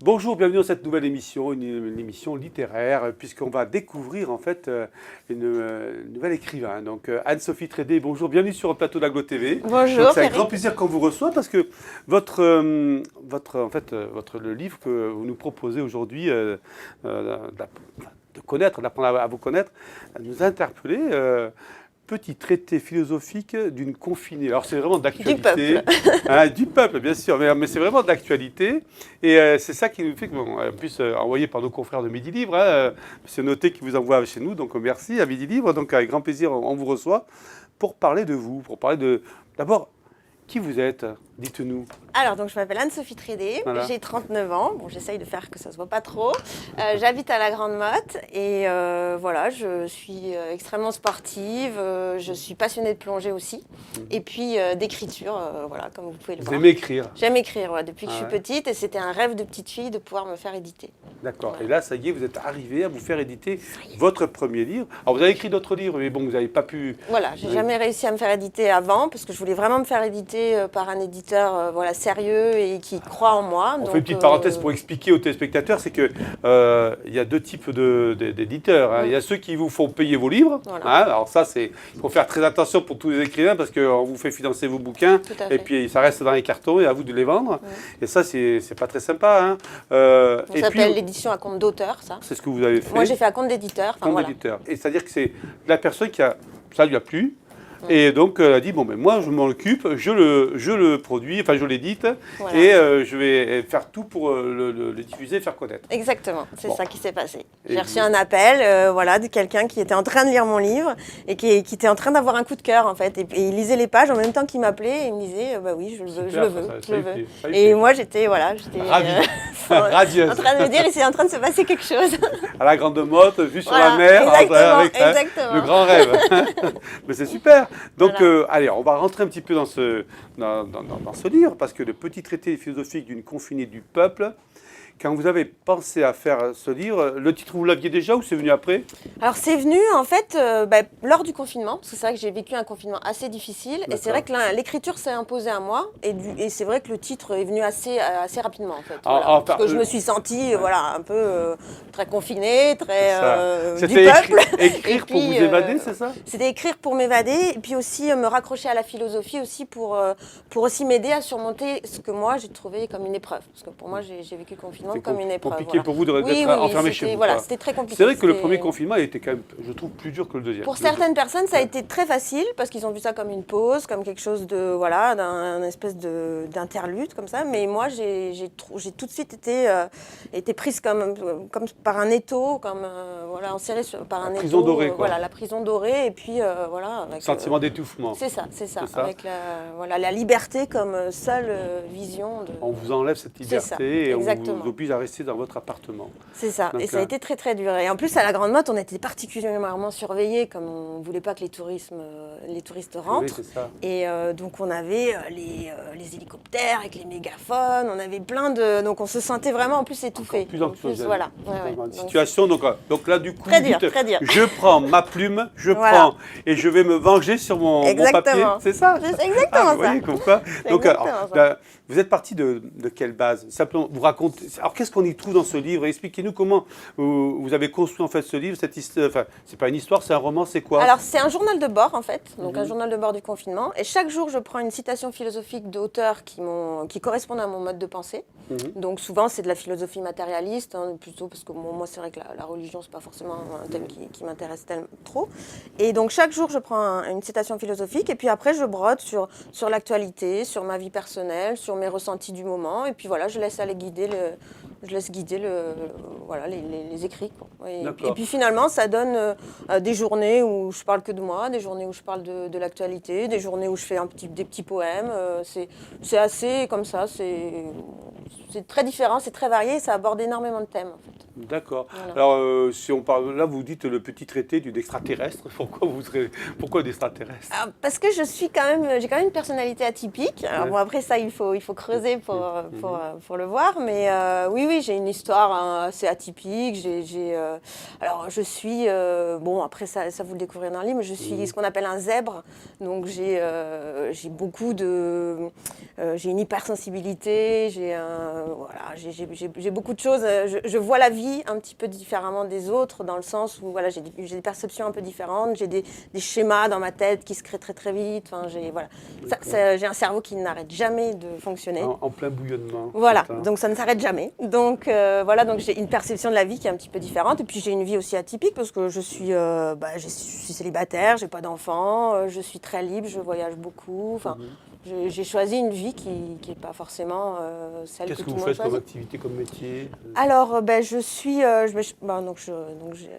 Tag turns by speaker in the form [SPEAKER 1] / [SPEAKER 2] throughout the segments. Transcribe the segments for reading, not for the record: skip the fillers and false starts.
[SPEAKER 1] Bonjour, bienvenue dans cette nouvelle émission, une émission littéraire, puisqu'on va découvrir en fait une nouvelle écrivain. Donc Anne-Sophie Trédé, bonjour, bienvenue sur le plateau d'Aglo TV.
[SPEAKER 2] Bonjour.
[SPEAKER 1] C'est avec grand plaisir qu'on vous reçoit parce que le livre que vous nous proposez aujourd'hui, de connaître, d'apprendre à vous connaître, nous a interpellés. Petit traité philosophique d'une confinée. Alors c'est vraiment d'actualité. Du peuple, bien sûr, mais c'est vraiment d'actualité. Et c'est ça qui nous fait qu'on puisse envoyer par nos confrères de Midi Libre. C'est noté qui vous envoie chez nous, donc merci à Midi Libre. Donc avec grand plaisir, on vous reçoit pour parler de vous, pour parler de... D'abord, qui vous êtes? Dites-nous.
[SPEAKER 2] Alors, donc, je m'appelle Anne-Sophie Trédé,
[SPEAKER 1] Voilà.
[SPEAKER 2] J'ai 39 ans. Bon, j'essaye de faire que ça ne se voit pas trop. J'habite à la Grande Motte et voilà, je suis extrêmement sportive. Je suis passionnée de plongée aussi. Et puis d'écriture, voilà, comme vous pouvez le
[SPEAKER 1] Vous
[SPEAKER 2] voir.
[SPEAKER 1] aimez écrire?
[SPEAKER 2] J'aime écrire, ouais, depuis que je suis
[SPEAKER 1] ouais.
[SPEAKER 2] petite et c'était un rêve de petite fille de pouvoir me faire éditer.
[SPEAKER 1] D'accord.
[SPEAKER 2] Voilà.
[SPEAKER 1] Et là, ça y est, vous êtes arrivé à vous faire éditer votre premier livre. Alors, vous avez écrit d'autres livres, mais bon, vous n'avez pas pu...
[SPEAKER 2] Voilà, j'ai
[SPEAKER 1] Oui.
[SPEAKER 2] jamais réussi à me faire éditer avant parce que je voulais vraiment me faire éditer par un éditeur voilà, sérieux et qui croit en moi.
[SPEAKER 1] On
[SPEAKER 2] Donc,
[SPEAKER 1] fait une petite parenthèse pour expliquer aux téléspectateurs, c'est que il y a deux types d'éditeurs. Hein. Il y a ceux qui vous font payer vos livres.
[SPEAKER 2] Voilà.
[SPEAKER 1] Hein. Alors ça, il faut faire très attention pour tous les écrivains parce qu'on vous fait financer vos bouquins
[SPEAKER 2] Tout à
[SPEAKER 1] et
[SPEAKER 2] fait.
[SPEAKER 1] puis ça reste dans les cartons et à vous de les vendre. Et ça, c'est pas très sympa. Hein.
[SPEAKER 2] Ça
[SPEAKER 1] Et
[SPEAKER 2] s'appelle
[SPEAKER 1] puis,
[SPEAKER 2] l'édition à compte d'auteur, ça.
[SPEAKER 1] c'est ce que vous avez fait.
[SPEAKER 2] Moi, j'ai fait à compte d'éditeur. Enfin,
[SPEAKER 1] compte
[SPEAKER 2] voilà.
[SPEAKER 1] d'éditeur. Et c'est-à-dire que c'est la personne qui a... Ça lui a plu. Et donc, elle a dit, bon, ben moi, je m'en occupe, je le produis, enfin, je l'édite,
[SPEAKER 2] Voilà.
[SPEAKER 1] et je vais faire tout pour le diffuser et faire connaître.
[SPEAKER 2] Exactement, c'est
[SPEAKER 1] Bon.
[SPEAKER 2] ça qui s'est passé.
[SPEAKER 1] Et
[SPEAKER 2] J'ai reçu
[SPEAKER 1] vous-
[SPEAKER 2] un appel voilà, de quelqu'un qui était en train de lire mon livre et qui était en train d'avoir un coup de cœur, en fait. Et il lisait les pages en même temps qu'il m'appelait et il me disait, bah oui, je le veux, je
[SPEAKER 1] Super,
[SPEAKER 2] le veux,
[SPEAKER 1] ça
[SPEAKER 2] je le
[SPEAKER 1] lui
[SPEAKER 2] veux.
[SPEAKER 1] plaît, ça lui
[SPEAKER 2] Et
[SPEAKER 1] plaît.
[SPEAKER 2] moi, j'étais
[SPEAKER 1] Ravie.
[SPEAKER 2] en
[SPEAKER 1] Radieuse.
[SPEAKER 2] train de me dire, c'est en train de se passer quelque chose.
[SPEAKER 1] À la Grande Motte, vue sur
[SPEAKER 2] Voilà,
[SPEAKER 1] la mer,
[SPEAKER 2] exactement,
[SPEAKER 1] avec
[SPEAKER 2] exactement.
[SPEAKER 1] le grand rêve. Mais c'est super. Donc,
[SPEAKER 2] Voilà.
[SPEAKER 1] allez, on va rentrer un petit peu dans ce livre, parce que le petit traité philosophique d'une confinée du peuple, quand vous avez pensé à faire ce livre, le titre, vous l'aviez déjà ou c'est venu après?
[SPEAKER 2] Alors c'est venu en fait lors du confinement, parce que c'est vrai que j'ai vécu un confinement assez difficile, et c'est vrai que l'écriture s'est imposée à moi, et c'est vrai que le titre est venu assez rapidement en fait. Voilà. Parce que je me suis sentie voilà, un peu très confinée, très du
[SPEAKER 1] C'était
[SPEAKER 2] peuple.
[SPEAKER 1] écrire
[SPEAKER 2] Et
[SPEAKER 1] pour
[SPEAKER 2] puis,
[SPEAKER 1] vous évader, c'est ça?
[SPEAKER 2] C'était écrire pour m'évader, et puis aussi me raccrocher à la philosophie aussi pour aussi m'aider à surmonter ce que moi j'ai trouvé comme une épreuve. Parce que pour moi j'ai vécu le confinement comme une épreuve.
[SPEAKER 1] Compliqué
[SPEAKER 2] Voilà.
[SPEAKER 1] pour vous d'être
[SPEAKER 2] Oui,
[SPEAKER 1] enfermé
[SPEAKER 2] c'était-
[SPEAKER 1] chez vous.
[SPEAKER 2] Voilà,
[SPEAKER 1] quoi.
[SPEAKER 2] c'était très compliqué.
[SPEAKER 1] C'est vrai que le
[SPEAKER 2] C'était-
[SPEAKER 1] premier confinement a été quand même, je trouve, plus dur que le deuxième.
[SPEAKER 2] Pour certaines personnes, ça a été très facile parce qu'ils ont vu ça comme une pause, comme quelque chose de voilà, d'un espèce d'interlude comme ça. Mais moi, j'ai tout de suite été prise comme par un étau, comme voilà, enserrée par un étau.
[SPEAKER 1] prison dorée, quoi.
[SPEAKER 2] Voilà, la prison dorée. Et puis voilà, avec,
[SPEAKER 1] Sentiment d'étouffement.
[SPEAKER 2] c'est ça,
[SPEAKER 1] ça.
[SPEAKER 2] avec la liberté comme seule vision de.
[SPEAKER 1] On vous enlève cette
[SPEAKER 2] C'est ça,
[SPEAKER 1] liberté et on
[SPEAKER 2] exactement.
[SPEAKER 1] vous oblige à rester dans votre appartement.
[SPEAKER 2] C'est ça,
[SPEAKER 1] Donc,
[SPEAKER 2] et ça a été très très dur. Et en plus, à la Grande Motte, on était particulièrement surveillés, comme on ne voulait pas que les touristes rentrent.
[SPEAKER 1] Oui, c'est ça.
[SPEAKER 2] Et donc, on avait les hélicoptères avec les mégaphones, on avait plein de... Donc, on se sentait vraiment en plus étouffé.
[SPEAKER 1] Encore plus anxiogène.
[SPEAKER 2] Voilà. Ouais, ouais.
[SPEAKER 1] Dans une
[SPEAKER 2] Donc,
[SPEAKER 1] situation, donc là, du coup,
[SPEAKER 2] Très
[SPEAKER 1] vous
[SPEAKER 2] dur,
[SPEAKER 1] dites,
[SPEAKER 2] très dur.
[SPEAKER 1] je prends ma plume, je
[SPEAKER 2] Voilà.
[SPEAKER 1] prends et je vais me venger sur mon papier.
[SPEAKER 2] Exactement.
[SPEAKER 1] C'est ça?
[SPEAKER 2] C'est exactement
[SPEAKER 1] Vous voyez,
[SPEAKER 2] ça.
[SPEAKER 1] comme quoi.
[SPEAKER 2] C'est
[SPEAKER 1] Donc,
[SPEAKER 2] exactement ça.
[SPEAKER 1] vous êtes parti de quelle base? Simplement, vous racontez. Alors, qu'est-ce qu'on y trouve dans ce livre? Expliquez-nous comment vous avez construit en fait ce livre, cette histoire. Enfin, c'est pas une histoire, c'est un roman, c'est quoi?
[SPEAKER 2] Alors, c'est un journal de bord, en fait, donc un journal de bord du confinement. Et chaque jour, je prends une citation philosophique d'auteurs qui correspondent à mon mode de pensée. Donc, souvent, c'est de la philosophie matérialiste, hein, plutôt parce que moi, c'est vrai que la religion, c'est pas forcément un thème qui m'intéresse trop. Et donc, chaque jour, je prends une citation philosophique. Et puis après, je brode sur l'actualité, sur ma vie personnelle, sur mes ressentis du moment. Et puis voilà, je laisse guider voilà, les écrits, quoi. Et puis finalement, ça donne des journées où je parle que de moi, des journées où je parle de l'actualité, des journées où je fais des petits poèmes. C'est assez comme ça, c'est très différent, c'est très varié, et ça aborde énormément de thèmes en fait.
[SPEAKER 1] D'accord.
[SPEAKER 2] Voilà.
[SPEAKER 1] Alors, si on parle, là, vous dites le petit traité d'une extraterrestre. Pourquoi d'extraterrestre?
[SPEAKER 2] Parce que j'ai quand même une personnalité atypique. Alors bon, après ça, il faut creuser pour le voir. Mais oui, oui, j'ai une histoire assez atypique. Alors, je suis, bon, après ça vous le découvrirez dans le livre, mais je suis ce qu'on appelle un zèbre. Donc, j'ai beaucoup de... j'ai une hypersensibilité, j'ai beaucoup de choses. Je vois la vie un petit peu différemment des autres, dans le sens où voilà, j'ai des perceptions un peu différentes, j'ai des schémas dans ma tête qui se créent très très vite. Enfin, j'ai un cerveau qui n'arrête jamais de fonctionner.
[SPEAKER 1] En plein bouillonnement.
[SPEAKER 2] Voilà, donc ça ne s'arrête jamais. Donc voilà, donc j'ai une perception de la vie qui est un petit peu différente. Et puis j'ai une vie aussi atypique parce que je suis célibataire, j'ai pas d'enfants, je suis très libre, je voyage beaucoup. Enfin, j'ai choisi une vie qui n'est pas forcément celle que tout le monde choisit.
[SPEAKER 1] Qu'est-ce que vous faites comme activité, comme métier?
[SPEAKER 2] Alors, je suis...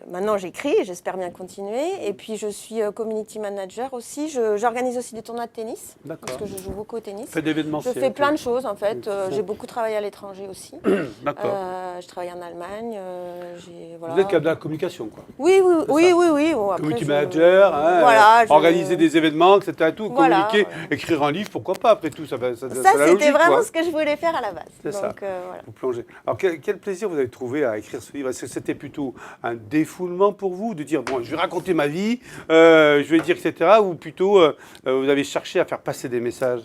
[SPEAKER 2] maintenant, j'écris, j'espère bien continuer. Et puis, je suis community manager aussi. J'organise aussi des tournois de tennis. Parce que je joue beaucoup au tennis.
[SPEAKER 1] Faites d'événementiel.
[SPEAKER 2] Je fais plein de choses, en fait. J'ai beaucoup travaillé à l'étranger aussi.
[SPEAKER 1] D'accord.
[SPEAKER 2] Je travaille en Allemagne.
[SPEAKER 1] Vous êtes capable de la communication, quoi.
[SPEAKER 2] Oui. Bon, après,
[SPEAKER 1] community manager, organiser des événements, etc. Tout, communiquer, écrire un livre, pourquoi pas, après tout. Ça
[SPEAKER 2] c'était vraiment ce que je voulais faire à la base.
[SPEAKER 1] C'est ça. Vous plongez. Alors, quel plaisir vous avez trouvé à écrire ce livre? Est-ce que c'était plutôt un défoulement pour vous, de dire, bon, je vais raconter ma vie, je vais dire, etc. Ou plutôt, vous avez cherché à faire passer des messages?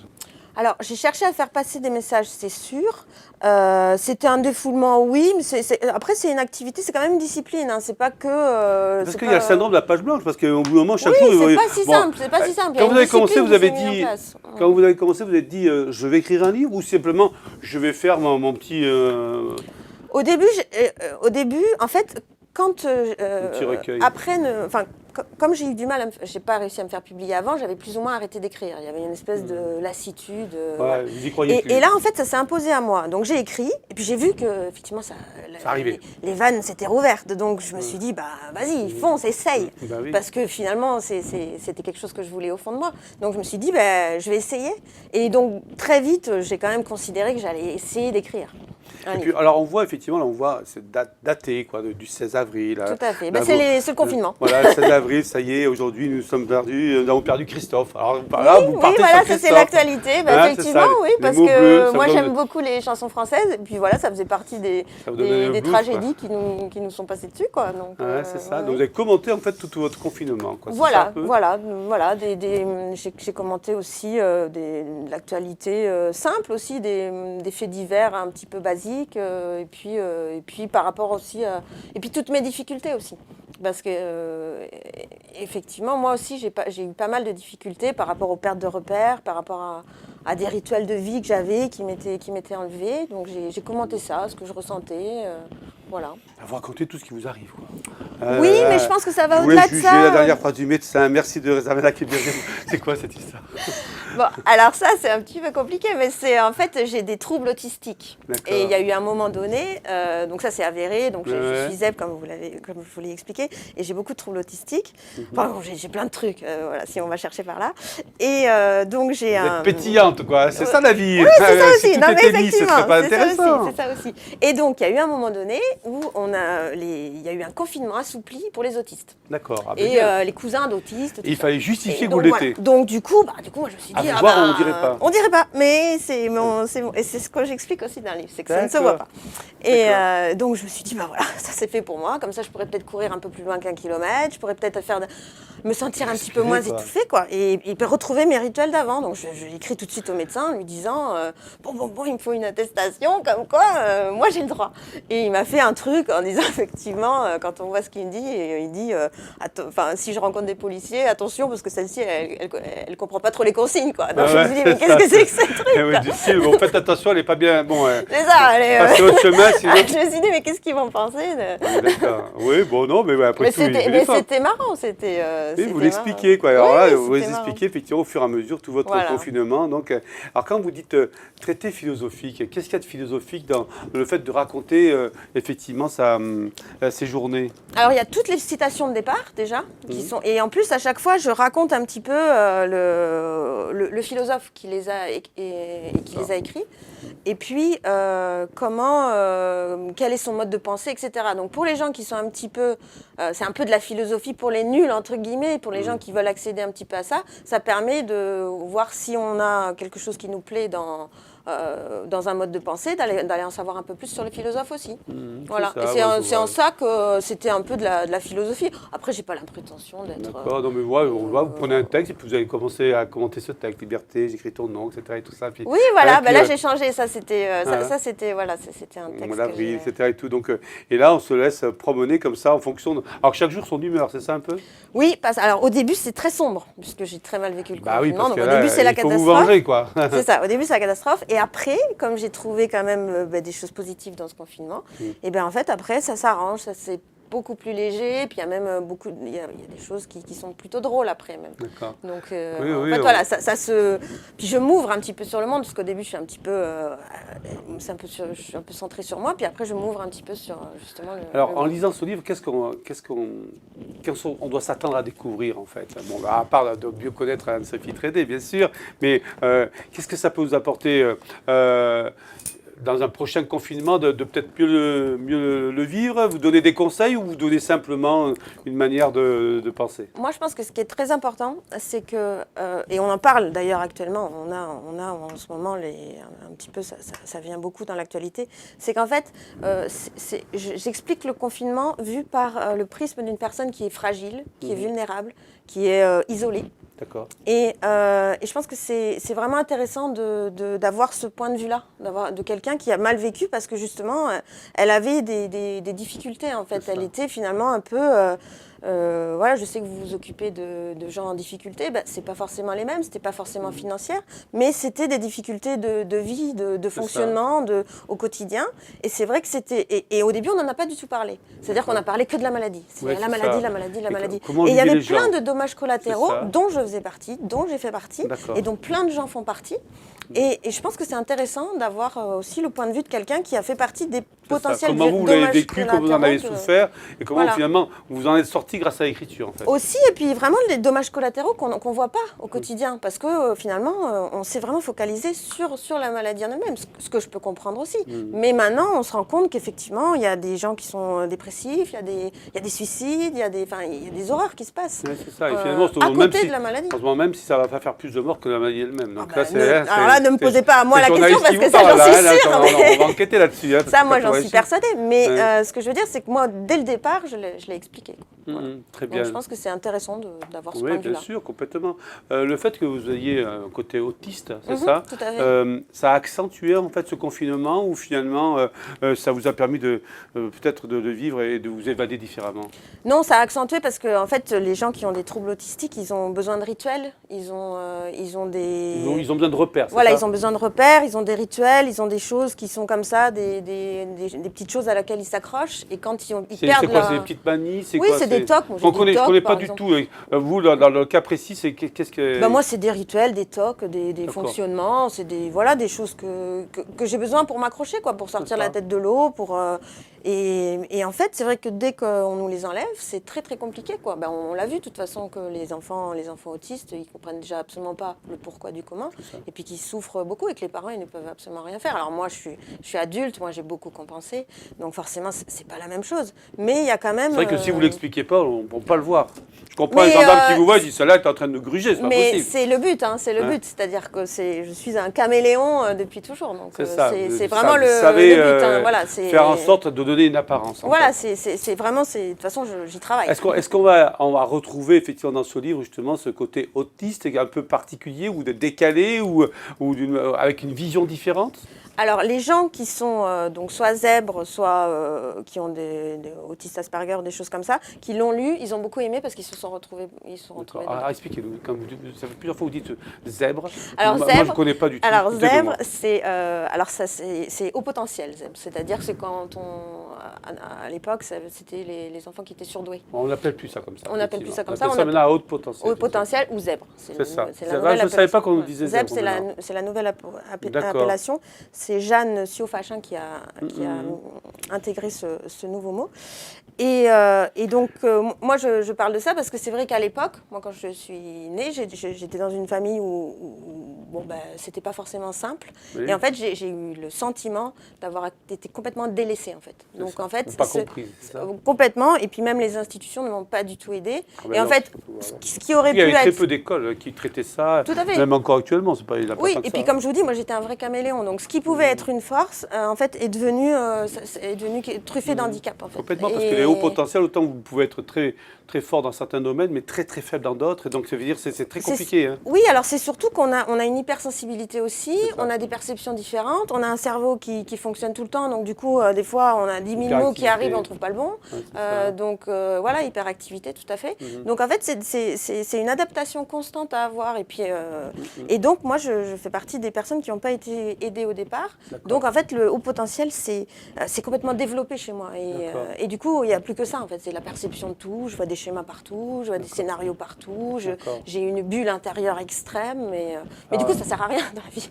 [SPEAKER 2] Alors, j'ai cherché à faire passer des messages, c'est sûr. C'était un défoulement, oui, mais après, c'est une activité, c'est quand même une discipline. C'est pas que...
[SPEAKER 1] parce qu'il y a le syndrome de la page blanche, parce qu'au bout d'un moment, chaque jour...
[SPEAKER 2] c'est pas si simple.
[SPEAKER 1] Quand vous avez commencé, vous avez dit... Quand vous avez commencé, vous avez dit, je vais écrire un livre, ou simplement, je vais faire mon petit...
[SPEAKER 2] Au début, en fait, quand...
[SPEAKER 1] petit recueil.
[SPEAKER 2] Comme j'ai eu du mal, j'ai pas réussi à me faire publier avant, j'avais plus ou moins arrêté d'écrire. Il y avait une espèce de lassitude.
[SPEAKER 1] Ouais, vous y croyez plus.
[SPEAKER 2] Et là, en fait, ça s'est imposé à moi. Donc j'ai écrit, et puis j'ai vu que effectivement, ça arrivait. Les vannes s'étaient rouvertes. Donc je me suis dit, vas-y, fonce, essaye.
[SPEAKER 1] Oui.
[SPEAKER 2] Parce que finalement, c'était quelque chose que je voulais au fond de moi. Donc je me suis dit, je vais essayer. Et donc très vite, j'ai quand même considéré que j'allais essayer d'écrire.
[SPEAKER 1] Et puis, alors on voit effectivement, c'est daté du 16 avril.
[SPEAKER 2] Tout à fait. C'est le confinement.
[SPEAKER 1] Voilà, le 16 avril, ça y est, aujourd'hui nous avons perdu Christophe. Alors,
[SPEAKER 2] ça c'est l'actualité. Effectivement, oui, parce que moi j'aime beaucoup les chansons françaises. Et puis voilà, ça faisait partie des tragédies qui nous sont passées dessus, quoi. Donc,
[SPEAKER 1] c'est ça. Donc vous avez commenté en fait tout votre confinement, quoi.
[SPEAKER 2] Voilà. J'ai commenté aussi de l'actualité simple aussi, des faits divers un petit peu basiques. Et puis par rapport aussi et puis toutes mes difficultés aussi, parce que effectivement moi aussi j'ai eu pas mal de difficultés par rapport aux pertes de repères, par rapport à des rituels de vie que j'avais qui m'étaient enlevés. Donc j'ai commenté ça, ce que je ressentais, voilà.
[SPEAKER 1] Vous racontez tout ce qui vous arrive, quoi.
[SPEAKER 2] Oui, mais je pense que ça va au-delà de ça.
[SPEAKER 1] La dernière phrase du médecin, merci de réserver la clé. C'est quoi cette histoire?
[SPEAKER 2] Bon, alors ça, c'est un petit peu compliqué, mais en fait, j'ai des troubles autistiques. Et il y a eu un moment donné, donc ça c'est avéré, donc je suis zèbre, comme je vous l'ai expliqué, et j'ai beaucoup de troubles autistiques. Enfin, j'ai plein de trucs, voilà, si on va chercher par là. Et donc j'ai
[SPEAKER 1] Vous êtes pétillante, quoi, c'est ça la vie.
[SPEAKER 2] Oui, c'est ça aussi.
[SPEAKER 1] Si
[SPEAKER 2] non, mais
[SPEAKER 1] effectivement, ce serait pas intéressant.
[SPEAKER 2] C'est ça aussi. Et donc, il y a eu un moment donné où il y a eu un confinement assoupli pour les autistes.
[SPEAKER 1] D'accord.
[SPEAKER 2] Et les cousins d'autistes.
[SPEAKER 1] Il fallait justifier que vous l'étiez.
[SPEAKER 2] Donc du coup, moi je me suis dit,
[SPEAKER 1] on dirait pas.
[SPEAKER 2] On dirait pas, mais c'est et c'est ce que j'explique aussi dans le livre, c'est que ça ne se voit pas. Et donc je me suis dit, voilà, ça c'est fait pour moi, comme ça je pourrais peut-être courir un peu plus loin qu'1 kilomètre, je pourrais peut-être me sentir un petit peu moins étouffée, quoi, et retrouver mes rituels d'avant. Donc j'ai écrit tout de suite au médecin en lui disant, bon, il me faut une attestation, comme quoi, moi j'ai le droit. Et il m'a fait un truc en disant, effectivement, quand on voit ce qu'il me dit, il dit, si je rencontre des policiers, attention, parce que celle-ci, elle comprend pas trop les consignes, quoi. Donc je me suis dit, mais qu'est-ce que c'est que ce truc?
[SPEAKER 1] Du style, bon, faites attention, elle est pas bien. Bon,
[SPEAKER 2] c'est ça,
[SPEAKER 1] passez votre chemin. Sinon...
[SPEAKER 2] je me suis dit, mais qu'est-ce qu'ils vont penser
[SPEAKER 1] D'accord. Oui, bon, non, mais après tout,
[SPEAKER 2] c'était marrant,
[SPEAKER 1] oui, vous l'expliquez, quoi. Alors là, vous expliquez effectivement au fur et à mesure tout votre confinement. Donc, alors quand vous dites traité philosophique, qu'est-ce qu'il y a de philosophique dans le fait de raconter effectivement ses journées?
[SPEAKER 2] Alors il y a toutes les citations de départ déjà, et en plus à chaque fois je raconte un petit peu le philosophe qui les a écrits, et puis quel est son mode de pensée, etc. Donc pour les gens qui sont un petit peu, c'est un peu de la philosophie pour les nuls entre guillemets, pour les gens qui veulent accéder un petit peu à ça, ça permet de voir si on a quelque chose qui nous plaît dans dans un mode de pensée, d'aller en savoir un peu plus sur les philosophes aussi. Voilà.
[SPEAKER 1] Ça,
[SPEAKER 2] C'est en ça que c'était un peu de la philosophie. Après, j'ai pas l'impression d'être...
[SPEAKER 1] D'accord, non mais on voit, vous prenez un texte et puis vous allez commencer à commenter ce texte, liberté, j'écris ton nom, etc. et tout ça. Puis,
[SPEAKER 2] oui, voilà, là j'ai changé, ça c'était voilà, c'était un texte.
[SPEAKER 1] L'avril, etc. Et tout. Donc, et là, on se laisse promener comme ça en fonction de... Alors chaque jour, son humeur, c'est ça un peu?
[SPEAKER 2] Oui, alors au début c'est très sombre, puisque j'ai très mal vécu le confinement.
[SPEAKER 1] Oui, parce
[SPEAKER 2] donc
[SPEAKER 1] que
[SPEAKER 2] au
[SPEAKER 1] là,
[SPEAKER 2] début c'est la catastrophe.
[SPEAKER 1] Il faut vous venger, quoi.
[SPEAKER 2] C'est ça, au début c'est la catastrophe. Et après, comme j'ai trouvé quand même des choses positives dans ce confinement, et bien en fait après ça s'arrange, ça c'est beaucoup plus léger, puis il y a même il y a des choses qui sont plutôt drôles après même.
[SPEAKER 1] D'accord.
[SPEAKER 2] Donc voilà, ça se... Puis je m'ouvre un petit peu sur le monde, parce qu'au début je suis un petit peu... je suis un peu centrée sur moi, puis après je m'ouvre un petit peu sur justement
[SPEAKER 1] Alors en lisant ce livre, qu'est-ce qu'on doit s'attendre à découvrir en fait? Bon, à part de mieux connaître Anne-Sophie Trédé, bien sûr, mais qu'est-ce que ça peut vous apporter dans un prochain confinement, de peut-être mieux le vivre, vous donner des conseils ou vous donner simplement une manière de penser?
[SPEAKER 2] Moi, je pense que ce qui est très important, c'est que, et on en parle d'ailleurs actuellement, on a en ce moment, un petit peu, ça vient beaucoup dans l'actualité, c'est qu'en fait, j'explique le confinement vu par le prisme d'une personne qui est fragile, qui est vulnérable, qui est isolée.
[SPEAKER 1] D'accord.
[SPEAKER 2] Et je pense que c'est vraiment intéressant d'avoir ce point de vue-là, de quelqu'un qui a mal vécu parce que justement, elle avait des difficultés en fait. Elle était finalement un peu... voilà, je sais que vous vous occupez de gens en difficulté, c'est pas forcément les mêmes, c'était pas forcément financière, mais c'était des difficultés de vie, de fonctionnement, au quotidien. Et c'est vrai que c'était... Et au début, on n'en a pas du tout parlé. C'est-à-dire qu'on a parlé que de la maladie. La maladie. Et il y avait plein de dommages collatéraux dont je faisais partie, dont j'ai fait partie, et dont plein de gens font partie. Et je pense que c'est intéressant d'avoir aussi le point de vue de quelqu'un qui a fait partie des potentiels dommages collatéraux.
[SPEAKER 1] Comment vous l'avez vécu, comment vous en avez souffert, et comment finalement vous en êtes sorti grâce à l'écriture en fait.
[SPEAKER 2] Aussi, et puis vraiment les dommages collatéraux qu'on ne voit pas au quotidien, parce que finalement on s'est vraiment focalisé sur la maladie en elle-même, ce que je peux comprendre aussi. Mais maintenant on se rend compte qu'effectivement il y a des gens qui sont dépressifs, il y a des suicides, il y a des horreurs qui se passent.
[SPEAKER 1] Ouais, c'est ça, et finalement,
[SPEAKER 2] à côté de la maladie.
[SPEAKER 1] Même si ça ne va pas faire plus de morts que la maladie elle-même. Donc
[SPEAKER 2] alors là, ne me posez pas à moi la question parce que ça j'en suis sûre.
[SPEAKER 1] On va enquêter là-dessus.
[SPEAKER 2] Ça moi j'en suis persuadée, mais ce que je veux dire c'est que moi dès le départ je l'ai expliqué.
[SPEAKER 1] Très bien.
[SPEAKER 2] Donc, je pense que c'est intéressant d'avoir ce point de vue-là.
[SPEAKER 1] Oui, bien sûr, complètement. Le fait que vous ayez un côté autiste, c'est ça?
[SPEAKER 2] Tout à fait.
[SPEAKER 1] Ça a accentué en fait ce confinement ou finalement ça vous a permis peut-être de vivre et de vous évader différemment?
[SPEAKER 2] Non, ça a accentué parce que en fait, les gens qui ont des troubles autistiques, ils ont besoin de rituels, ils ont
[SPEAKER 1] besoin de repères.
[SPEAKER 2] Voilà, ils ont besoin de repères, ils ont des rituels, ils ont des choses qui sont comme ça, des petites choses à laquelle ils s'accrochent. Et quand ils perdent
[SPEAKER 1] c'est quoi, c'est des petites manies?
[SPEAKER 2] Oui, c'est des tocs.
[SPEAKER 1] Je ne connais pas du tout. Vous, dans le cas précis, c'est qu'est-ce que...
[SPEAKER 2] Moi, c'est des rituels, des tocs, des fonctionnements, c'est des choses que j'ai besoin pour m'accrocher, pour sortir la tête de l'eau, et en fait, c'est vrai que dès qu'on nous les enlève, c'est très très compliqué, on l'a vu de toute façon que les enfants autistes, ils comprennent déjà absolument pas le pourquoi du comment, et puis qu'ils souffrent beaucoup et que les parents ils ne peuvent absolument rien faire. Alors moi, je suis adulte, moi j'ai beaucoup compensé, donc forcément c'est pas la même chose. Mais il y a quand même.
[SPEAKER 1] C'est vrai que si vous l'expliquez pas, on ne peut pas le voir. Je comprends les gendarmes qui vous voient, ils disent celle-là est en train de nous gruger, c'est pas possible.
[SPEAKER 2] Mais c'est le but, but, c'est-à-dire que je suis un caméléon depuis toujours, donc c'est vraiment le but. Voilà,
[SPEAKER 1] faire en sorte de donner une apparence.
[SPEAKER 2] Voilà, c'est vraiment, de toute façon, j'y travaille.
[SPEAKER 1] Est-ce qu'on va retrouver effectivement dans ce livre justement ce côté autiste un peu particulier ou de décalé ou avec une vision différente?
[SPEAKER 2] Alors, les gens qui sont donc soit zèbres, soit qui ont des autistes Asperger, des choses comme ça, qui l'ont lu, ils ont beaucoup aimé parce qu'ils se sont retrouvés.
[SPEAKER 1] Expliquez-nous. Ça fait plusieurs fois que vous dites zèbre.
[SPEAKER 2] Alors,
[SPEAKER 1] moi, je ne connais pas du tout.
[SPEAKER 2] Alors, zèbre, c'est haut potentiel, zèbre. C'est-à-dire que c'est quand à l'époque, c'était les enfants qui étaient surdoués.
[SPEAKER 1] On n'appelle plus ça comme ça.
[SPEAKER 2] On n'appelle plus ça comme ça.
[SPEAKER 1] On appelle ça maintenant à haut potentiel.
[SPEAKER 2] Haut potentiel ou zèbre.
[SPEAKER 1] C'est ça.
[SPEAKER 2] Je
[SPEAKER 1] ne savais pas qu'on disait zèbre.
[SPEAKER 2] C'est la nouvelle appellation. C'est Jeanne Siofachin qui a intégré ce nouveau mot. Et donc, moi, je parle de ça parce que c'est vrai qu'à l'époque, moi, quand je suis née, j'étais dans une famille où bon, ben, c'était pas forcément simple.
[SPEAKER 1] Oui.
[SPEAKER 2] Et en fait, j'ai eu le sentiment d'avoir été complètement délaissée, en fait. Donc, en fait,
[SPEAKER 1] pas compris,
[SPEAKER 2] complètement. Et puis, même les institutions ne m'ont pas du tout aidée.
[SPEAKER 1] Ah ben
[SPEAKER 2] et en
[SPEAKER 1] non,
[SPEAKER 2] fait, ce qui aurait pu
[SPEAKER 1] être... Il y avait très
[SPEAKER 2] être...
[SPEAKER 1] peu d'écoles qui traitaient ça,
[SPEAKER 2] Tout à fait.
[SPEAKER 1] même encore actuellement. C'est pas, il a pas
[SPEAKER 2] Oui,
[SPEAKER 1] tant que
[SPEAKER 2] et puis
[SPEAKER 1] ça.
[SPEAKER 2] comme je vous dis, moi j'étais un vrai caméléon. Donc ce qui pouvait être une force, en fait, est devenu truffé d'handicap. En fait.
[SPEAKER 1] Complètement, parce que les hauts potentiels, autant vous pouvez être très, très fort dans certains domaines, mais très très faible dans d'autres. Et donc ça veut dire que c'est très compliqué. Hein.
[SPEAKER 2] Oui, alors c'est surtout qu'on a une hypersensibilité aussi, on a des perceptions différentes, on a un cerveau qui fonctionne tout le temps. Donc du coup, des fois, on a 10 000 mots qui arrivent, on ne trouve pas le bon. Ouais, donc voilà, hyperactivité, tout à fait. Donc en fait, c'est une adaptation constante à avoir. Et puis, et donc moi, je fais partie des personnes qui n'ont pas été aidées au départ. Donc en fait, le haut potentiel, c'est complètement développé chez moi. Et du coup, il n'y a plus que ça en fait. C'est la perception de tout. Je vois des schémas partout, je vois des scénarios partout. J'ai une bulle intérieure extrême. Mais du coup, ça ne sert à rien dans la vie.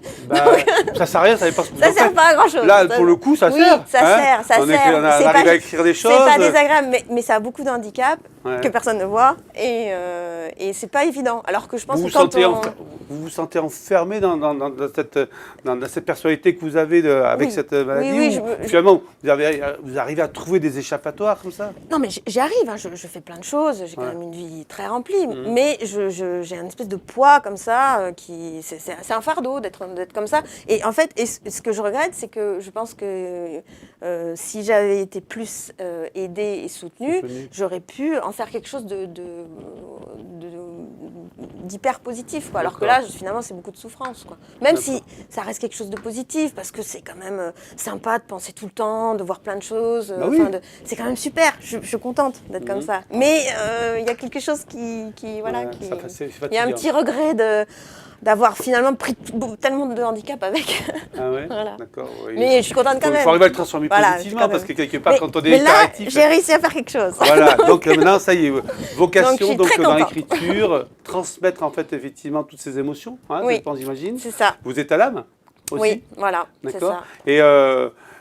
[SPEAKER 1] Ça ne sert à rien, ça ne
[SPEAKER 2] sert pas à grand chose.
[SPEAKER 1] Là, pour le coup, ça sert.
[SPEAKER 2] Ça sert, ça sert.
[SPEAKER 1] On arrive à écrire des choses.
[SPEAKER 2] C'est pas désagréable, mais ça a beaucoup d'handicaps que personne ne voit. Et c'est pas évident. Alors que je pense que
[SPEAKER 1] vous vous sentez enfermé dans cette personnalité que vous avez avec cette maladie finalement, vous arrivez à trouver des échappatoires comme ça?
[SPEAKER 2] Non, mais j'y arrive. Hein. Je fais plein de choses. J'ai quand même une vie très remplie. Mais j'ai une espèce de poids comme ça. C'est un fardeau d'être comme ça. Et en fait, ce que je regrette, c'est que je pense que si j'avais été plus aidée et soutenue, j'aurais pu en faire quelque chose d'hyper positif. Quoi. Alors que là, finalement, c'est beaucoup de souffrance. Quoi. Même si ça reste quelque chose de positif, parce que c'est quand même sympa de penser tout le temps, de voir plein de choses. C'est quand même super. Je suis contente d'être comme ça. Mais il y a quelque chose qui il y a un petit regret d'avoir finalement pris tellement de handicap avec.
[SPEAKER 1] Ah ouais, d'accord. Oui.
[SPEAKER 2] Mais je suis contente quand même.
[SPEAKER 1] Il faut arriver à le transformer positivement, parce que quelque part, quand on est hyperactif...
[SPEAKER 2] Mais là, j'ai réussi à faire quelque chose.
[SPEAKER 1] Voilà, donc maintenant, ça y est, vocation donc dans l'écriture, transmettre en fait effectivement toutes ces émotions, hein, je pense, j'imagine.
[SPEAKER 2] C'est ça.
[SPEAKER 1] Vous êtes à l'âme aussi?
[SPEAKER 2] Oui, voilà, c'est ça.
[SPEAKER 1] Et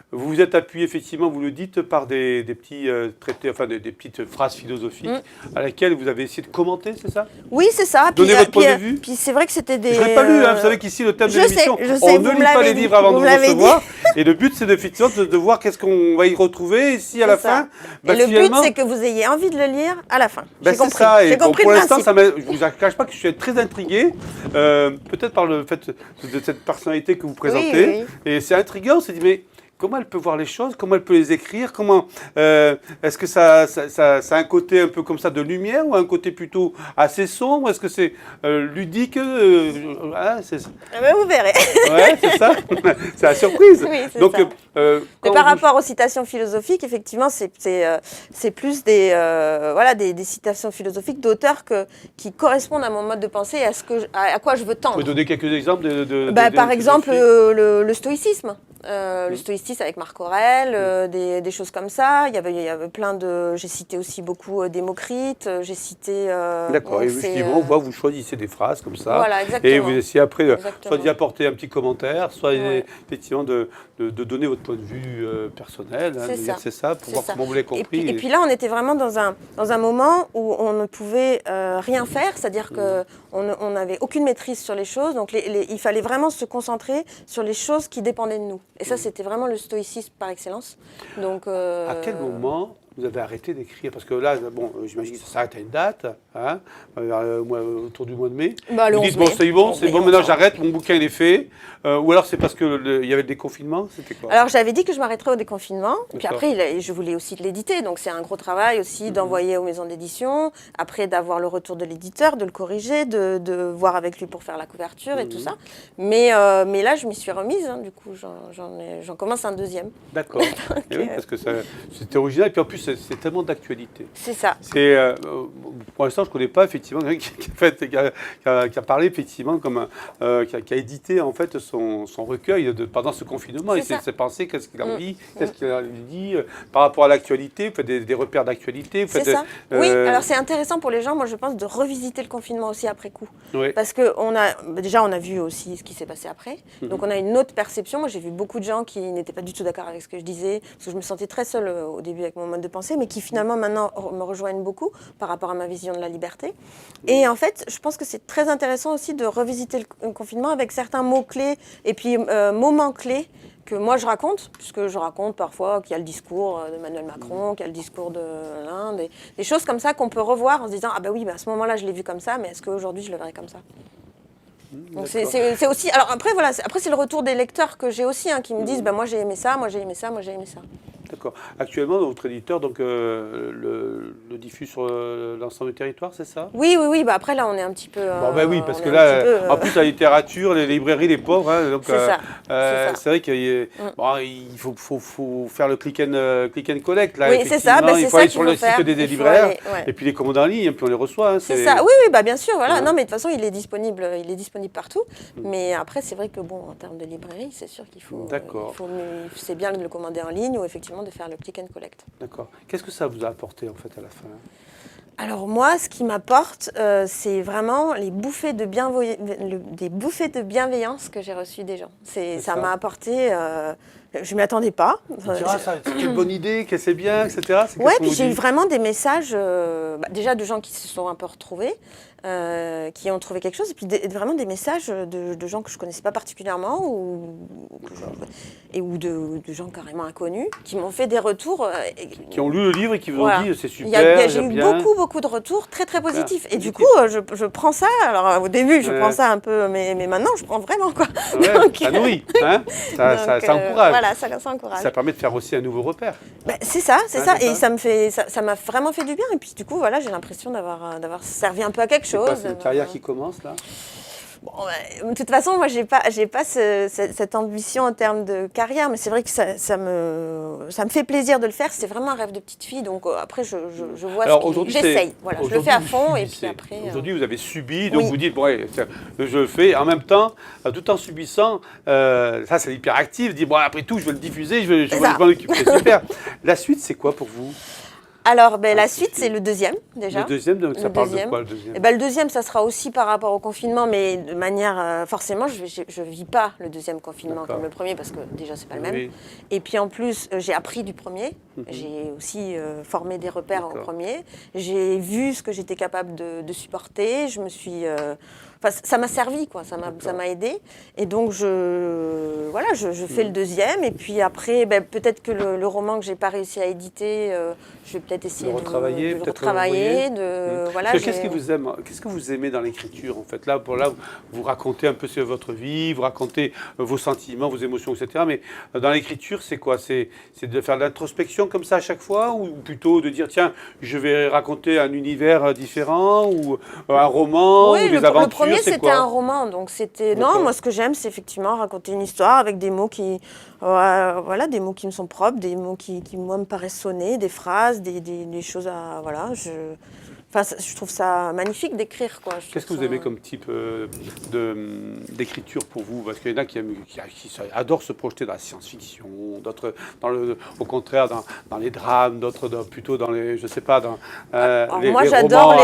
[SPEAKER 1] vous vous êtes appuyé, effectivement, vous le dites, par des petits traités, enfin des petites phrases philosophiques à laquelle vous avez essayé de commenter, c'est ça?
[SPEAKER 2] Oui, c'est ça.
[SPEAKER 1] Donner votre point de vue.
[SPEAKER 2] Puis c'est vrai que c'était des...
[SPEAKER 1] Je ne l'ai pas lu, hein, vous savez qu'ici, le thème de l'émission, on ne lit pas les livres avant de vous recevoir. Et le but, c'est effectivement de voir qu'est-ce qu'on va y retrouver ici à la fin.
[SPEAKER 2] Et le but, c'est que vous ayez envie de le lire à la fin.
[SPEAKER 1] J'ai compris. Ça. Et pour l'instant, je ne vous cache pas que je suis très intrigué, peut-être par le fait de cette personnalité que vous présentez. Et c'est intriguant, on s'est dit, mais... Comment elle peut voir les choses? Comment elle peut les écrire? Est-ce que ça a un côté un peu comme ça de lumière ou un côté plutôt assez sombre? Est-ce que c'est ludique?
[SPEAKER 2] Vous verrez.
[SPEAKER 1] Ouais, c'est ça. C'est la surprise.
[SPEAKER 2] Oui, c'est
[SPEAKER 1] donc,
[SPEAKER 2] ça. Mais par rapport aux citations philosophiques, effectivement, c'est plus des citations philosophiques d'auteurs qui correspondent à mon mode de pensée et à quoi je veux tendre.
[SPEAKER 1] Vous pouvez donner quelques exemples
[SPEAKER 2] par exemple, le stoïcisme. Le stoïcisme avec Marc Aurèle, des choses comme ça. Il y avait plein de... J'ai cité aussi beaucoup Démocrite, j'ai cité...
[SPEAKER 1] D'accord, et justement, vous choisissez des phrases comme ça.
[SPEAKER 2] Voilà, exactement.
[SPEAKER 1] Et vous essayez après soit d'y apporter un petit commentaire, soit effectivement de donner votre point de vue personnel. C'est ça, pour voir comment vous l'avez compris.
[SPEAKER 2] Et puis là, on était vraiment dans un moment où on ne pouvait rien faire, c'est-à-dire qu'on n'avait aucune maîtrise sur les choses. Donc il fallait vraiment se concentrer sur les choses qui dépendaient de nous. Et ça, c'était vraiment le stoïcisme par excellence. Donc,
[SPEAKER 1] à quel moment vous avez arrêté d'écrire? Parce que là, bon, j'imagine que ça s'arrête à une date, hein, autour du mois de mai. Vous dites, bon, c'est bon, maintenant j'arrête, mon bouquin il est fait. Ou alors c'est parce qu'il y avait le déconfinement? C'était quoi?
[SPEAKER 2] Alors j'avais dit que je m'arrêterais au déconfinement. Puis après, je voulais aussi l'éditer. Donc c'est un gros travail aussi d'envoyer aux maisons d'édition. Après d'avoir le retour de l'éditeur, de le corriger, de voir avec lui pour faire la couverture et tout ça. Mais là, je m'y suis remise. Hein, du coup, j'en commence un deuxième. D'accord.
[SPEAKER 1] Oui, parce que c'était original. Et puis en plus, c'est tellement d'actualité.
[SPEAKER 2] C'est ça.
[SPEAKER 1] Pour l'instant, je ne connais pas effectivement quelqu'un qui a parlé effectivement qui a édité en fait son recueil pendant ce confinement. Et c'est penser qu'est-ce qu'il a envie, qu'est-ce qu'il a dit par rapport à l'actualité, des repères d'actualité.
[SPEAKER 2] C'est ça. Oui, alors c'est intéressant pour les gens, moi je pense, de revisiter le confinement aussi après coup. Oui. Parce que on a vu aussi ce qui s'est passé après. Donc on a une autre perception. Moi j'ai vu beaucoup de gens qui n'étaient pas du tout d'accord avec ce que je disais, parce que je me sentais très seule au début avec mon mode de pensée. pensée, mais qui finalement maintenant me rejoignent beaucoup par rapport à ma vision de la liberté. Et en fait, je pense que c'est très intéressant aussi de revisiter le confinement avec certains mots-clés et puis moments-clés que moi je raconte, puisque je raconte parfois qu'il y a le discours d'Emmanuel Macron, qu'il y a le discours de l'Inde, des choses comme ça qu'on peut revoir en se disant « Ah ben oui, à ce moment-là je l'ai vu comme ça, mais est-ce qu'aujourd'hui je le verrai comme ça ?» Donc c'est aussi... Alors après, voilà, après c'est le retour des lecteurs que j'ai aussi, qui me disent « Moi j'ai aimé ça, moi j'ai aimé ça, moi j'ai aimé ça ».
[SPEAKER 1] D'accord. Actuellement, votre éditeur donc, le diffuse sur l'ensemble du territoire, c'est ça?
[SPEAKER 2] Oui. Après, là, on est un petit peu...
[SPEAKER 1] Oui, parce que là, en plus, la littérature, les librairies, les pauvres, donc c'est vrai qu'il faut faire le click and collect. Là,
[SPEAKER 2] oui, c'est ça.
[SPEAKER 1] Il faut aller sur le site des libraires, et puis les commandes en ligne, et puis on les reçoit.
[SPEAKER 2] C'est ça. Oui, bien sûr. Voilà. Non, mais de toute façon, il est disponible partout. Mais après, c'est vrai que, en termes de librairie, c'est sûr qu'il faut... D'accord. C'est bien de le commander en ligne ou effectivement de faire le click and collect.
[SPEAKER 1] D'accord. Qu'est-ce que ça vous a apporté en fait à la fin?
[SPEAKER 2] Alors moi, ce qui m'apporte, c'est vraiment des bouffées de bienveillance que j'ai reçues des gens. Ça m'a apporté... je ne m'y attendais pas.
[SPEAKER 1] C'est une bonne idée, que c'est bien, etc.
[SPEAKER 2] Oui, puis j'ai eu vraiment des messages, déjà de gens qui se sont un peu retrouvés, qui ont trouvé quelque chose, et puis vraiment des messages de gens que je ne connaissais pas particulièrement, ou de gens carrément inconnus, qui m'ont fait des retours.
[SPEAKER 1] Qui ont lu le livre et qui vous ont dit c'est super,
[SPEAKER 2] j'ai eu beaucoup de retours très très positifs. Et du coup, je prends ça, alors au début je prends ça un peu, mais maintenant je prends vraiment quoi.
[SPEAKER 1] Donc, ça nourrit, ça encourage.
[SPEAKER 2] Voilà, ça encourage.
[SPEAKER 1] Ça permet de faire aussi un nouveau repère.
[SPEAKER 2] C'est ça, et ça m'a vraiment fait du bien. Et puis du coup, voilà, j'ai l'impression d'avoir servi un peu à quelque chose.
[SPEAKER 1] C'est une carrière qui commence là?
[SPEAKER 2] De toute façon, moi, j'ai pas cette ambition en termes de carrière, mais c'est vrai que ça me fait plaisir de le faire. C'est vraiment un rêve de petite fille, donc après, je vois j'essaye. Voilà, je le fais à fond, et puis après...
[SPEAKER 1] Aujourd'hui, vous avez subi, donc vous dites, je le fais, en même temps, tout en subissant, ça c'est hyperactif, dit, après tout, je vais le diffuser, je vais m'en occuper, c'est super. La suite, c'est quoi pour vous?
[SPEAKER 2] Alors, la suite, c'est le deuxième, déjà.
[SPEAKER 1] Le deuxième, donc ça parle de quoi, le deuxième?
[SPEAKER 2] Le deuxième, ça sera aussi par rapport au confinement, mais de manière... forcément, je ne vis pas le deuxième confinement comme le premier, parce que déjà, c'est pas le même. Oui. Et puis, en plus, j'ai appris du premier. J'ai aussi formé des repères au premier. J'ai vu ce que j'étais capable de supporter. Je me suis... ça m'a servi, quoi. Ça m'a aidé. Et donc, je fais le deuxième. Et puis après, peut-être que le roman que je n'ai pas réussi à éditer, je vais peut-être essayer de le retravailler.
[SPEAKER 1] Qu'est-ce que vous aimez dans l'écriture, en fait? Là, vous racontez un peu votre vie, vous racontez vos sentiments, vos émotions, etc. Mais dans l'écriture, c'est quoi? C'est de faire de l'introspection comme ça à chaque fois? Ou plutôt de dire, tiens, je vais raconter un univers différent? Ou un roman? Ou des aventures?
[SPEAKER 2] Le premier, c'était un roman. Donc c'était... Non, moi, ce que j'aime, c'est effectivement raconter une histoire avec des mots qui... des mots qui me sont propres, des mots qui moi, me paraissent sonner, des phrases, des choses à... je trouve ça magnifique d'écrire, quoi.
[SPEAKER 1] Qu'est-ce que vous aimez comme type d'écriture pour vous? Parce qu'il y en a qui adorent se projeter dans la science-fiction, d'autres, au contraire, dans les drames, d'autres plutôt dans les, je sais pas, dans
[SPEAKER 2] moi, j'adore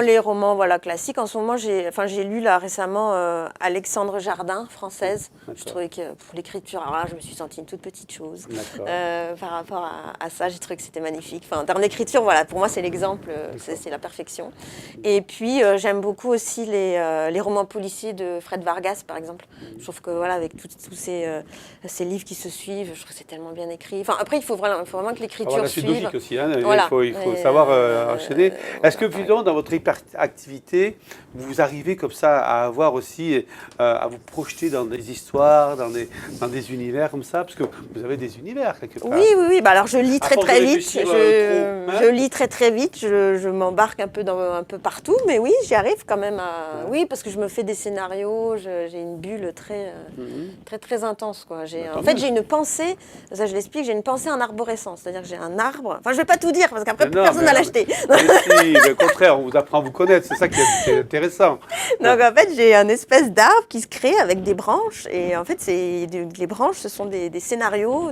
[SPEAKER 2] les romans classiques. En ce moment, j'ai lu là récemment Alexandre Jardin, française. Je trouvais que pour l'écriture, alors là, je me suis sentie une toute petite chose par rapport à ça. J'ai trouvé que c'était magnifique. Enfin, en termes d'écriture, pour moi, c'est l'exemple, c'est la perfection. Et puis, j'aime beaucoup aussi les romans policiers de Fred Vargas, par exemple. Je trouve que, avec tous ces livres qui se suivent, je trouve que c'est tellement bien écrit. Enfin, après, il faut vraiment que l'écriture suive.
[SPEAKER 1] C'est logique aussi, il faut savoir enchaîner. Est-ce que, évidemment, dans votre hyperactivité, vous arrivez comme ça à avoir aussi, à vous projeter dans des histoires, dans des univers comme ça? Parce que vous avez des univers, quelque part.
[SPEAKER 2] Oui. Alors, je lis très vite. Je lis très vite. Je m'embarque un peu partout, mais oui, j'y arrive quand même à... Oui, parce que je me fais des scénarios, j'ai une bulle très intense, quoi. En fait, j'ai une pensée, ça je l'explique, j'ai une pensée en arborescence, c'est-à-dire que j'ai un arbre, enfin je vais pas tout dire, parce qu'après personne va l'acheter.
[SPEAKER 1] Au contraire, on vous apprend à vous connaître, c'est ça qui est intéressant.
[SPEAKER 2] Donc en fait, j'ai un espèce d'arbre qui se crée avec des branches, et en fait, les branches, ce sont des scénarios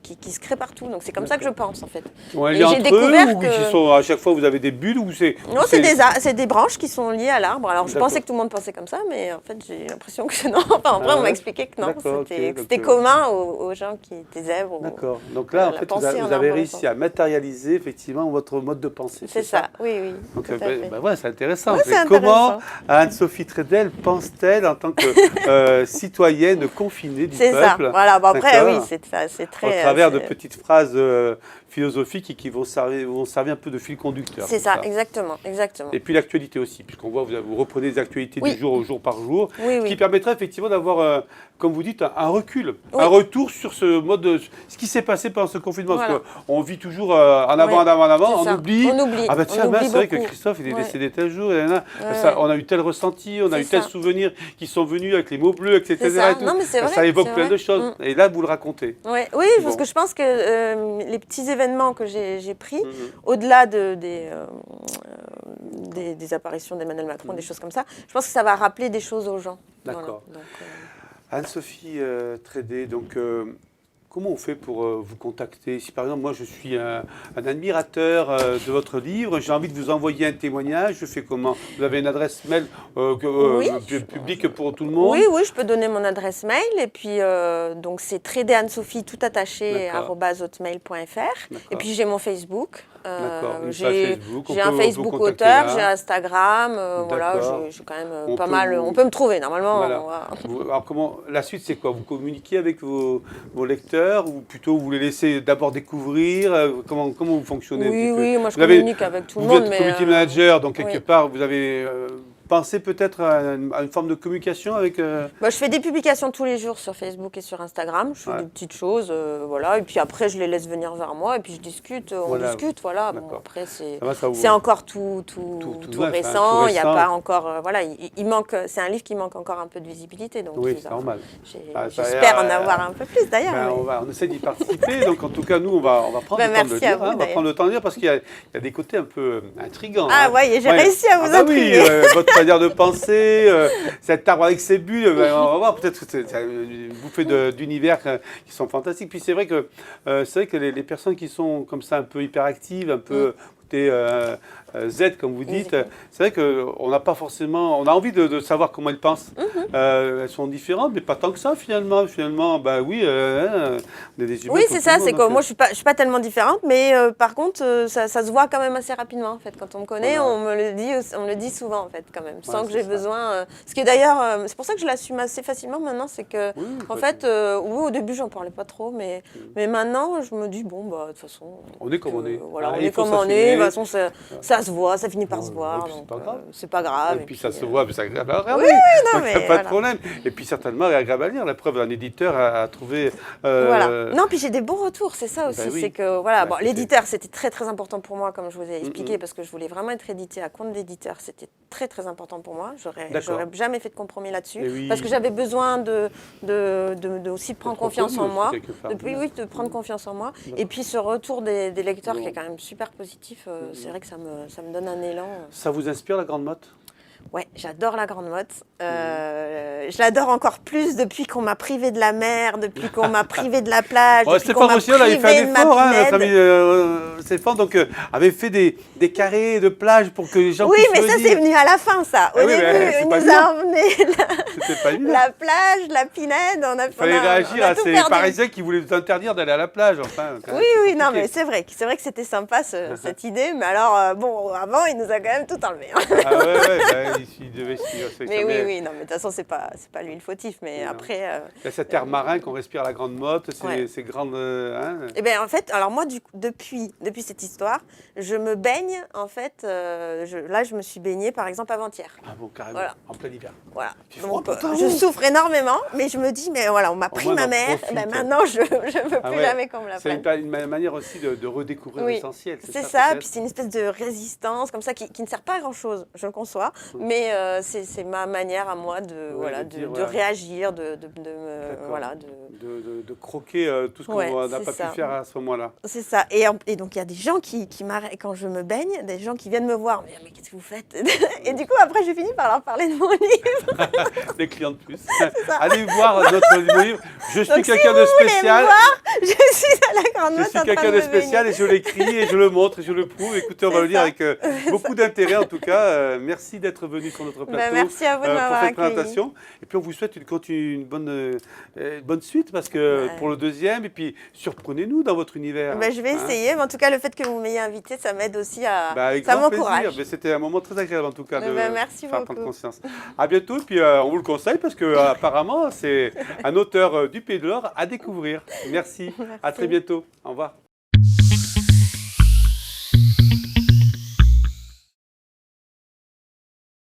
[SPEAKER 2] qui se créent partout, donc c'est comme ça que je pense, en fait.
[SPEAKER 1] Et j'ai découvert que... à chaque fois vous avez des bulles ou c'est...
[SPEAKER 2] Non, c'est des branches qui sont liées à l'arbre. Alors, je pensais que tout le monde pensait comme ça, mais en fait, j'ai l'impression que non. Enfin, en vrai, on m'a expliqué que non, c'était commun aux gens qui étaient zèbres.
[SPEAKER 1] D'accord. Donc là, en fait, vous avez réussi à matérialiser effectivement votre mode de pensée.
[SPEAKER 2] C'est ça, oui.
[SPEAKER 1] Donc, ouais, c'est intéressant. Ouais, comment Anne-Sophie Trédel pense-t-elle en tant que citoyenne confinée du peuple?
[SPEAKER 2] C'est ça, voilà. Bon, après, oui, c'est très...
[SPEAKER 1] Au travers de petites phrases philosophiques et qui vont servir un peu de fil conducteur.
[SPEAKER 2] C'est ça, exactement.
[SPEAKER 1] Et puis l'actualité aussi, puisqu'on voit, vous reprenez des actualités du jour par jour,
[SPEAKER 2] ce
[SPEAKER 1] qui permettrait effectivement d'avoir, comme vous dites, un recul, un retour sur ce mode, ce qui s'est passé pendant ce confinement. Parce qu'on vit toujours en avant, on oublie.
[SPEAKER 2] Ah
[SPEAKER 1] bah tiens, c'est vrai que Christophe il est décédé tel jour, on a eu tel ressenti, on a eu tel souvenir qui sont venus avec les mots bleus, etc.
[SPEAKER 2] Non, mais c'est vrai,
[SPEAKER 1] ça évoque plein de choses. Et là, vous le racontez.
[SPEAKER 2] Oui, parce que je pense que les petits événements que j'ai pris, au-delà des apparitions d'Emmanuel Macron, des choses comme ça, je pense que ça va rappeler des choses aux gens.
[SPEAKER 1] D'accord. Anne-Sophie Trédel, donc comment on fait pour vous contacter? Si par exemple, moi je suis un admirateur de votre livre, j'ai envie de vous envoyer un témoignage, je fais comment? Vous avez une adresse mail publique pour tout le monde?
[SPEAKER 2] Oui, je peux donner mon adresse mail. Et puis, donc c'est Trédel-Anne-Sophie, tout attaché, @hotmail.fr. Et puis j'ai mon Facebook. J'ai un Facebook auteur, j'ai Instagram, voilà, j'ai quand même pas mal. On peut me trouver normalement.
[SPEAKER 1] Alors comment la suite, c'est quoi? Vous communiquez avec vos lecteurs ou plutôt vous les laissez d'abord découvrir? Comment vous fonctionnez?
[SPEAKER 2] Oui, moi je communique avec tout le monde.
[SPEAKER 1] Vous êtes community manager, donc quelque part vous avez pensé peut-être à une forme de communication avec...
[SPEAKER 2] je fais des publications tous les jours sur Facebook et sur Instagram. Je fais des petites choses, voilà. Et puis après, je les laisse venir vers moi et puis je discute, on discute, voilà. Bon, après, c'est encore tout récent. Il n'y a pas encore... voilà, il manque... C'est un livre qui manque encore un peu de visibilité. Donc
[SPEAKER 1] oui, c'est normal.
[SPEAKER 2] J'espère en avoir un peu plus, d'ailleurs.
[SPEAKER 1] On essaie d'y participer. Donc en tout cas, nous, on va prendre le temps de le lire. On va prendre le temps de lire parce qu'il y a des côtés un peu intrigants.
[SPEAKER 2] Ah oui, j'ai réussi à vous intriguer.
[SPEAKER 1] Votre manière de penser, cet arbre avec ses bulles, on va voir, peut-être que c'est une bouffée d'univers qui sont fantastiques. Puis c'est vrai que les personnes qui sont comme ça un peu hyperactives, un peu Z comme vous dites, c'est vrai qu'on n'a pas forcément, on a envie de savoir comment elles pensent. Elles sont différentes, mais pas tant que ça finalement. Bah oui, on est des humains.
[SPEAKER 2] Oui, c'est ça, c'est que moi je suis pas tellement différente, mais par contre ça se voit quand même assez rapidement en fait. Quand on me connaît, on me le dit souvent en fait quand même, sans que j'ai besoin. Ce qui est d'ailleurs, c'est pour ça que je l'assume assez facilement maintenant, c'est que en fait, au début j'en parlais pas trop, mais maintenant je me dis bon bah de toute façon.
[SPEAKER 1] On est comme on est.
[SPEAKER 2] Voilà, on est comme on est. De toute façon ça se voit, ça finit par se voir, donc c'est pas grave.
[SPEAKER 1] Et puis ça se voit, mais c'est agréable à regarder.
[SPEAKER 2] Oui, non, mais
[SPEAKER 1] pas de problème. Et puis certainement agréable à lire. La preuve, un éditeur a trouvé.
[SPEAKER 2] Voilà. Non, puis j'ai des bons retours, c'est ça aussi. C'est que voilà, bon, l'éditeur, c'était très très important pour moi, comme je vous ai expliqué, parce que je voulais vraiment être édité à compte d'éditeur. C'était très très important pour moi. J'aurais jamais fait de compromis là-dessus, parce que j'avais besoin aussi de prendre confiance en moi. De prendre confiance en moi. Et puis ce retour des lecteurs qui est quand même super positif. C'est vrai que ça me donne un élan.
[SPEAKER 1] Ça vous inspire, la Grande Motte?
[SPEAKER 2] Ouais, j'adore la Grande Motte. Je l'adore encore plus depuis qu'on m'a privé de la mer, depuis qu'on m'a privé de la plage.
[SPEAKER 1] Stéphane aussi, là, il fait un effort, notre ami Stéphane, donc avait fait des carrés de plage pour que les gens puissent
[SPEAKER 2] mais ça c'est venu à la fin, ça. Au début, il nous a emmené la plage, la pinède.
[SPEAKER 1] Il fallait réagir à ces Parisiens qui voulaient nous interdire d'aller à la plage. Enfin,
[SPEAKER 2] oui, non, mais c'est vrai que c'était sympa cette idée, mais alors, avant, il nous a quand même tout enlevé.
[SPEAKER 1] Il devait
[SPEAKER 2] mais oui, non, mais de toute façon, c'est pas lui le fautif, mais après...
[SPEAKER 1] Il y a cet air marin qu'on respire à la Grande Motte, ces grandes...
[SPEAKER 2] Eh bien, en fait, alors moi, depuis cette histoire, je me baigne, en fait, là, je me suis baignée, par exemple, avant-hier.
[SPEAKER 1] Ah bon, carrément, en plein hiver.
[SPEAKER 2] Voilà. Donc, je souffre énormément, mais je me dis, mais voilà, on m'a pris ma mère, maintenant, je ne veux plus jamais qu'on me la prenne.
[SPEAKER 1] C'est une manière aussi de redécouvrir l'essentiel.
[SPEAKER 2] C'est ça, puis c'est une espèce de résistance, comme ça, qui ne sert pas à grand-chose, je le conçois. Mais c'est ma manière à moi de réagir, de
[SPEAKER 1] croquer tout ce qu'on n'a pas pu faire à ce moment-là.
[SPEAKER 2] C'est ça. Et donc, il y a des gens qui m'arrêtent quand je me baigne, des gens qui viennent me voir. Mais qu'est-ce que vous faites? Et du coup, après, j'ai fini par leur parler de mon livre.
[SPEAKER 1] Des clients de plus. Allez voir notre livre. Je suis quelqu'un de spécial.
[SPEAKER 2] Je suis à la grande
[SPEAKER 1] Je
[SPEAKER 2] motte
[SPEAKER 1] suis
[SPEAKER 2] en train
[SPEAKER 1] quelqu'un
[SPEAKER 2] de
[SPEAKER 1] de
[SPEAKER 2] me
[SPEAKER 1] spécial
[SPEAKER 2] baigner.
[SPEAKER 1] et je l'écris et je le montre et je le prouve. Écoutez, on va
[SPEAKER 2] C'est
[SPEAKER 1] le dire
[SPEAKER 2] ça.
[SPEAKER 1] avec beaucoup d'intérêt en tout cas. Merci d'être venu sur notre plateau
[SPEAKER 2] Merci à vous de
[SPEAKER 1] pour
[SPEAKER 2] m'avoir
[SPEAKER 1] cette
[SPEAKER 2] accueilli.
[SPEAKER 1] présentation. Et puis on vous souhaite une bonne suite parce que pour le deuxième, et puis surprenez-nous dans votre univers.
[SPEAKER 2] Je vais essayer, mais en tout cas, le fait que vous m'ayez invité, ça m'aide aussi
[SPEAKER 1] Avec
[SPEAKER 2] ça
[SPEAKER 1] grand plaisir.
[SPEAKER 2] m'encourage.
[SPEAKER 1] Mais c'était un moment très agréable en tout cas de
[SPEAKER 2] Merci
[SPEAKER 1] faire prendre
[SPEAKER 2] beaucoup.
[SPEAKER 1] conscience. À bientôt, et puis on vous le conseille parce que apparemment c'est un auteur du Pays de l'Or à découvrir. Merci. À très bientôt. Au revoir.